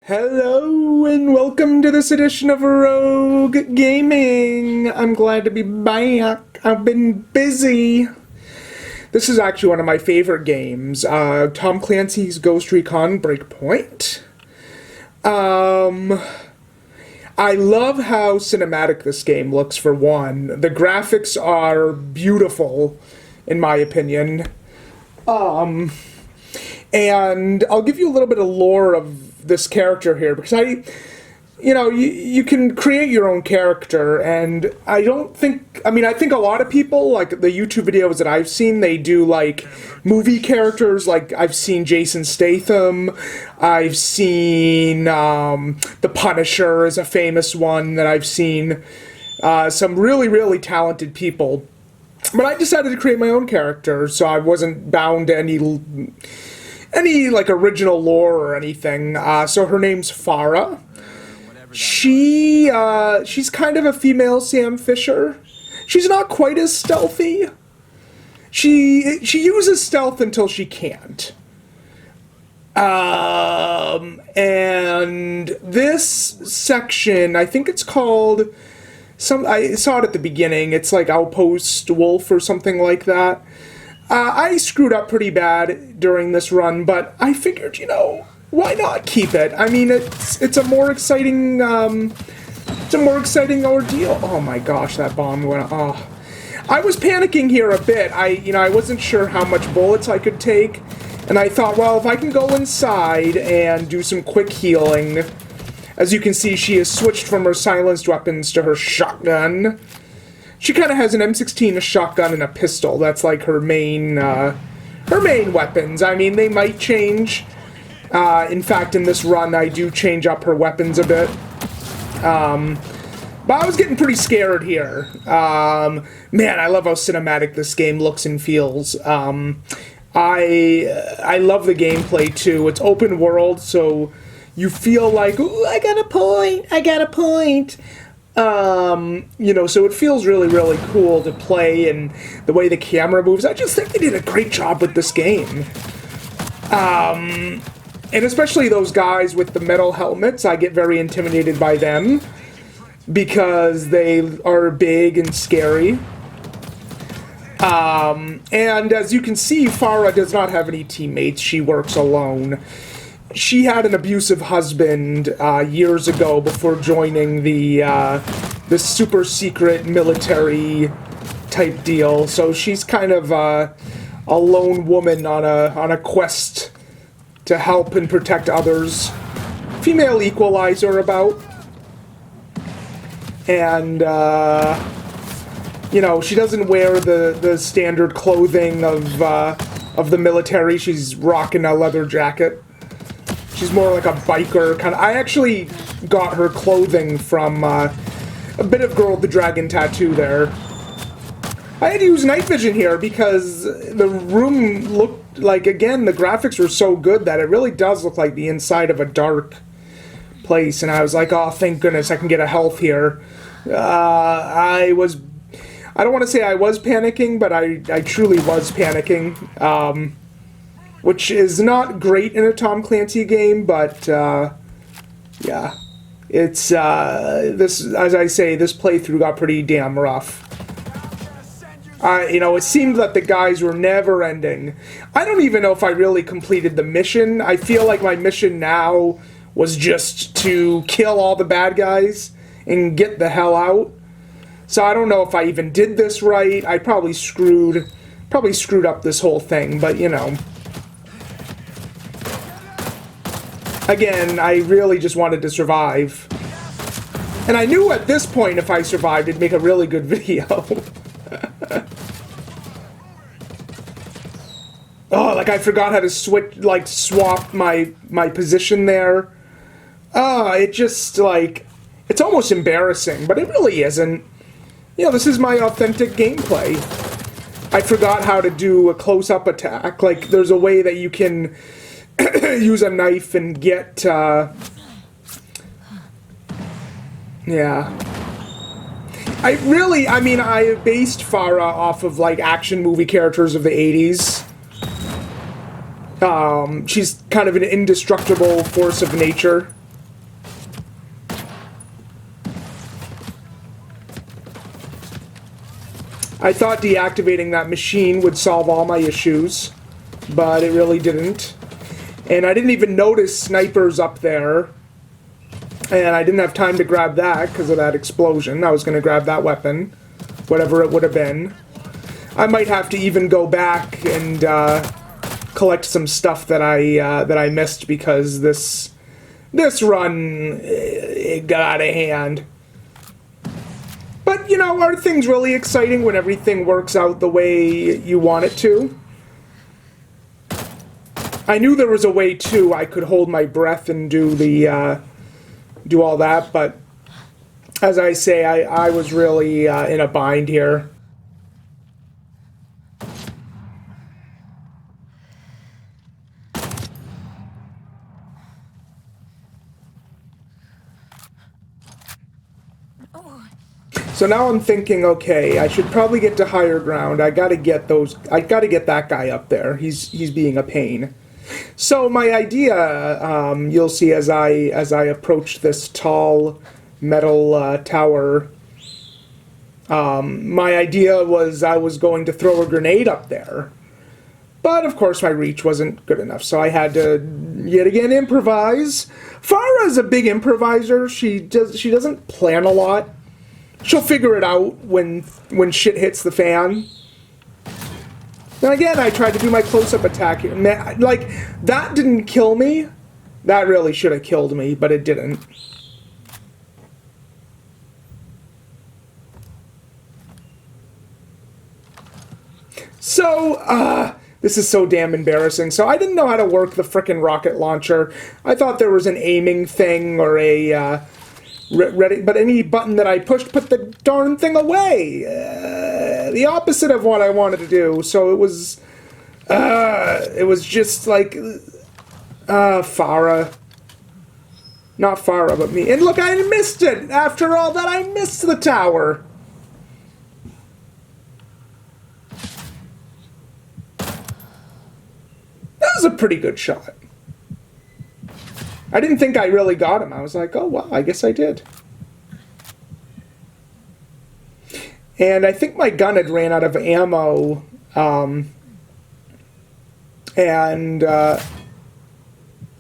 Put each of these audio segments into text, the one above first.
Hello and welcome to this edition of Rogue Gaming. I'm glad to be back. I've been busy. This is actually one of my favorite games. Tom Clancy's Ghost Recon Breakpoint. I love how cinematic this game looks, for one. The graphics are beautiful, in my opinion. And I'll give you a little bit of lore of this character here, because you can create your own character, and I think a lot of people, like the YouTube videos that I've seen, they do like movie characters. Like I've seen Jason Statham, I've seen The Punisher is a famous one that I've seen, some really, really talented people. But I decided to create my own character, so I wasn't bound to any like original lore or anything. So her name's Farah. She's kind of a female Sam Fisher. She's not quite as stealthy. She uses stealth until she can't. And this section, I think it's called I saw it at the beginning. It's like Outpost Wolf or something like that. I screwed up pretty bad during this run, but I figured, why not keep it? I mean, it's a more exciting ordeal. Oh my gosh, that bomb went off. I was panicking here a bit. I wasn't sure how much bullets I could take, and I thought, well, if I can go inside and do some quick healing. As you can see, she has switched from her silenced weapons to her shotgun. She kind of has an M16, a shotgun, and a pistol. That's like her main weapons. I mean, they might change. In fact, in this run, I do change up her weapons a bit. But I was getting pretty scared here. Man, I love how cinematic this game looks and feels. I love the gameplay, too. It's open world, so you feel like, ooh, I got a point. So it feels really, really cool to play, and the way the camera moves. I just think they did a great job with this game. And especially those guys with the metal helmets, I get very intimidated by them, because they are big and scary. And as you can see, Farah does not have any teammates. She works alone. She had an abusive husband years ago before joining the super secret military type deal. So she's kind of a lone woman on a quest to help and protect others. Female equalizer about. And she doesn't wear the standard clothing of the military. She's rocking a leather jacket. She's more like a biker kind of. I actually got her clothing from a bit of Girl with the Dragon tattoo there. I had to use night vision here because the room looked like, again, the graphics were so good that it really does look like the inside of a dark place. And I was like, oh, thank goodness I can get a health here. I don't want to say I was panicking, but I truly was panicking. Which is not great in a Tom Clancy game, but yeah, it's this. As I say, this playthrough got pretty damn rough. It seemed that the guys were never ending. I don't even know if I really completed the mission. I feel like my mission now was just to kill all the bad guys and get the hell out. So I don't know if I even did this right. I probably screwed up this whole thing, but again, I really just wanted to survive. And I knew at this point, if I survived, it'd make a really good video. Oh, like I forgot how to swap my position there. It just, it's almost embarrassing, but it really isn't. This is my authentic gameplay. I forgot how to do a close-up attack. Like, there's a way that you can use a knife and get, yeah. I based Farah off of, action movie characters of the 80s. She's kind of an indestructible force of nature. I thought deactivating that machine would solve all my issues, but it really didn't. And I didn't even notice snipers up there. And I didn't have time to grab that because of that explosion. I was going to grab that weapon, whatever it would have been. I might have to even go back and collect some stuff that I missed because this run it got out of hand. But, you know, are things really exciting when everything works out the way you want it to? I knew there was a way, too. I could hold my breath and do all that, but as I say, I was really in a bind here. So now I'm thinking, okay, I should probably get to higher ground. I gotta get that guy up there. He's being a pain. So my idea, you'll see as I approach this tall metal tower, my idea was I was going to throw a grenade up there. But of course my reach wasn't good enough, so I had to yet again improvise. Farah is a big improviser. She doesn't plan a lot. She'll figure it out when shit hits the fan. And again, I tried to do my close-up attack. Like, that didn't kill me. That really should have killed me, but it didn't. So, this is so damn embarrassing. So I didn't know how to work the frickin' rocket launcher. I thought there was an aiming thing or a... ready, but any button that I pushed put the darn thing away. The opposite of what I wanted to do. So it was just like Farah, not Farah, but me. And look, I missed it. After all that, I missed the tower. That was a pretty good shot. I didn't think I really got him. I was like, oh, wow, I guess I did. And I think my gun had ran out of ammo. And I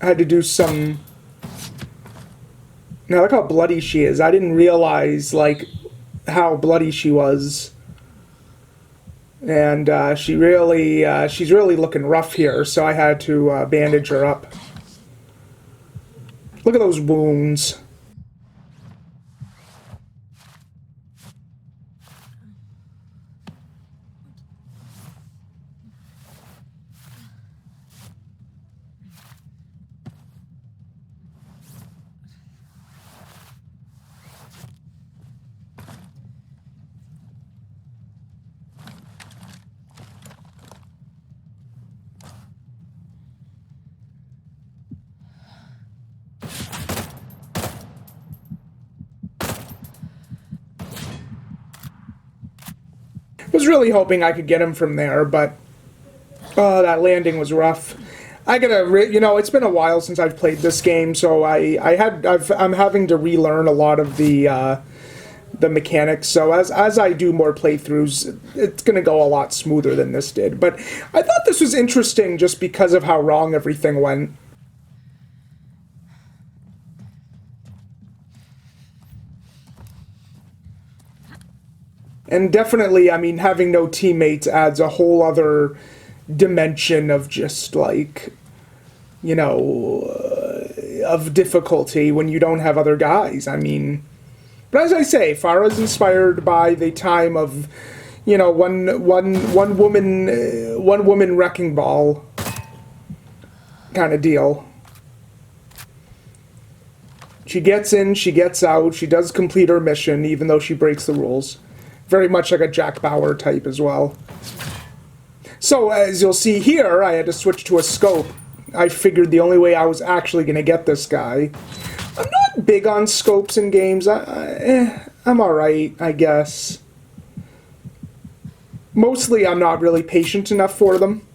had to do some... Now, look how bloody she is. I didn't realize, like, how bloody she was. And she's really looking rough here, so I had to bandage her up. Look at those wounds. Was really hoping I could get him from there, but oh, that landing was rough. I gotta, you know, it's been a while since I've played this game, so I'm having to relearn a lot of the mechanics. So as I do more playthroughs, it's gonna go a lot smoother than this did. But I thought this was interesting just because of how wrong everything went. And definitely, I mean, having no teammates adds a whole other dimension of just, like, you know, of difficulty when you don't have other guys. I mean, but as I say, Farah's inspired by the time of, you know, one woman wrecking ball kind of deal. She gets in, she gets out, she does complete her mission, even though she breaks the rules. Very much like a Jack Bauer type as well. So, as you'll see here, I had to switch to a scope. I figured the only way I was actually going to get this guy. I'm not big on scopes in games. I'm alright, I guess. Mostly, I'm not really patient enough for them.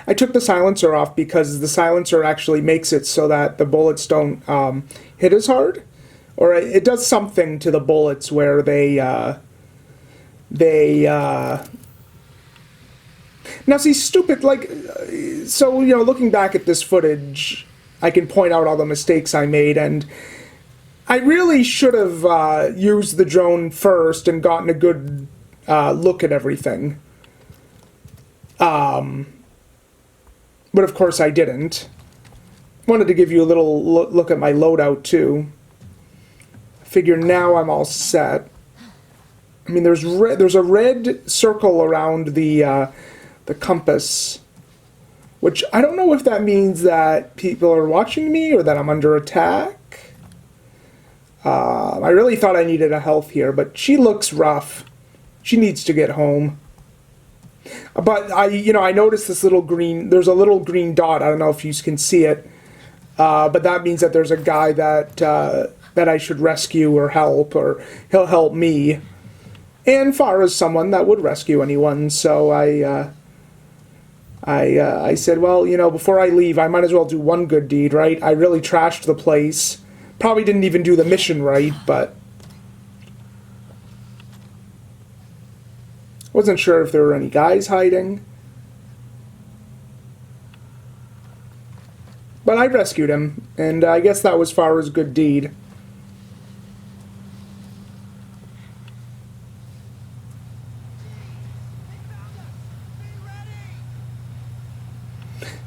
I took the silencer off because the silencer actually makes it so that the bullets don't hit as hard. or it does something to the bullets where they now see, stupid, like, so, you know, looking back at this footage, I can point out all the mistakes I made, and I really should have used the drone first and gotten a good look at everything. But of course I didn't. Wanted to give you a little look at my loadout too. Figure now I'm all set. I mean, there's a red circle around the compass, which I don't know if that means that people are watching me or that I'm under attack. I really thought I needed a health here, but she looks rough. She needs to get home. But I noticed this little green. There's a little green dot. I don't know if you can see it, but that means that there's a guy that I should rescue or help, or he'll help me. And Farah is someone that would rescue anyone, so I said, well, you know, before I leave, I might as well do one good deed, right? I really trashed the place. Probably didn't even do the mission right, but wasn't sure if there were any guys hiding. But I rescued him, and I guess that was Farah's good deed.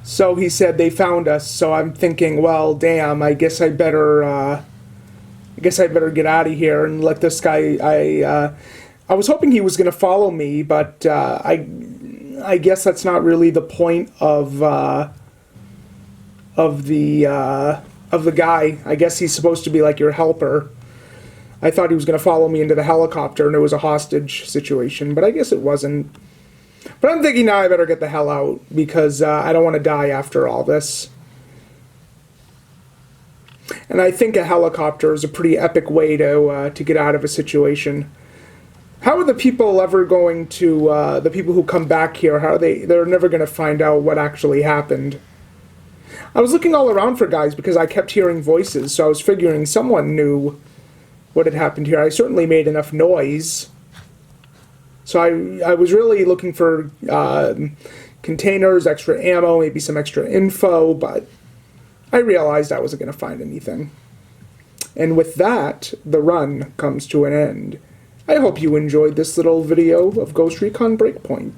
So he said they found us, so I'm thinking, well, damn, I guess I better get out of here and let this guy. I was hoping he was going to follow me, but I guess that's not really the point of the guy. I guess he's supposed to be like your helper. I thought he was going to follow me into the helicopter and it was a hostage situation, but I guess it wasn't. But I'm thinking now I better get the hell out, because I don't want to die after all this. And I think a helicopter is a pretty epic way to get out of a situation. How are the people ever going to, the people who come back here, how are they're never going to find out what actually happened. I was looking all around for guys because I kept hearing voices, so I was figuring someone knew what had happened here. I certainly made enough noise. So I was really looking for containers, extra ammo, maybe some extra info, but I realized I wasn't going to find anything. And with that, the run comes to an end. I hope you enjoyed this little video of Ghost Recon Breakpoint.